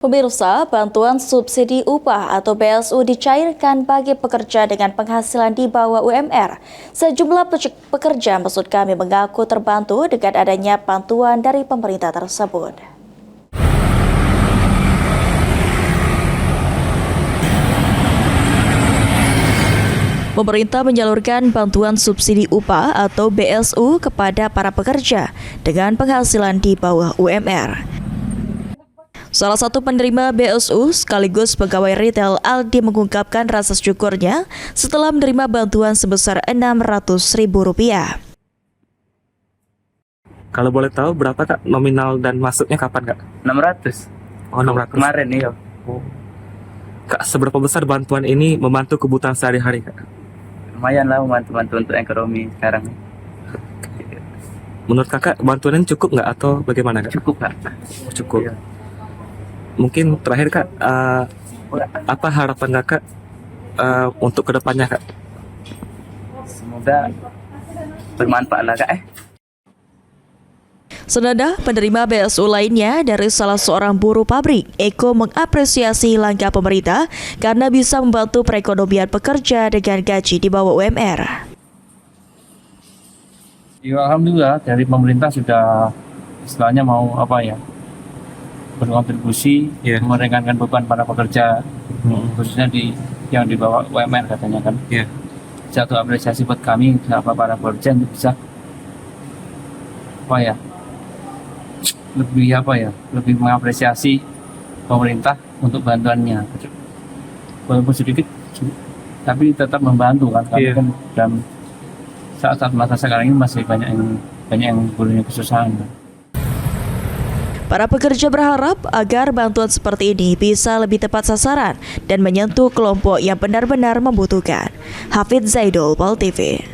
Pemirsa, bantuan subsidi upah atau BSU dicairkan bagi pekerja dengan penghasilan di bawah UMR. Sejumlah pekerja maksud kami mengaku terbantu dengan adanya bantuan dari pemerintah tersebut. Pemerintah menyalurkan bantuan subsidi upah atau BSU kepada para pekerja dengan penghasilan di bawah UMR. Salah satu penerima BSU sekaligus pegawai retail Aldi mengungkapkan rasa syukurnya setelah menerima bantuan sebesar Rp600.000. Kalau boleh tahu berapa Kak nominal dan masuknya kapan Kak? 600. Oh 600. Kemarin iya. Oh. Kak, seberapa besar bantuan ini membantu kebutuhan sehari-hari Kak? Lumayan lah membantu untuk ekonomi sekarang. Menurut Kakak bantuan ini cukup nggak atau bagaimana Kak? Cukup Kak. Oh, cukup. Iya. Mungkin terakhir Kak, apa harapan Kakak untuk kedepannya Kak? Semoga bermanfaat lah Kak. Senada penerima BSU lainnya dari salah seorang buruh pabrik, Eko mengapresiasi langkah pemerintah karena bisa membantu perekonomian pekerja dengan gaji di bawah UMR. Ya, alhamdulillah dari pemerintah sudah istilahnya mau berkontribusi meringankan beban para pekerja, khususnya yang di bawah UMR katanya kan. Satu apresiasi buat kami para pekerja untuk bisa lebih mengapresiasi pemerintah untuk bantuannya, walaupun sedikit tapi tetap membantu kan, karena kan dalam saat masa sekarang ini masih banyak yang punya kesusahan. Para pekerja berharap agar bantuan seperti ini bisa lebih tepat sasaran dan menyentuh kelompok yang benar-benar membutuhkan. Hafidz Zaidul, PAL TV.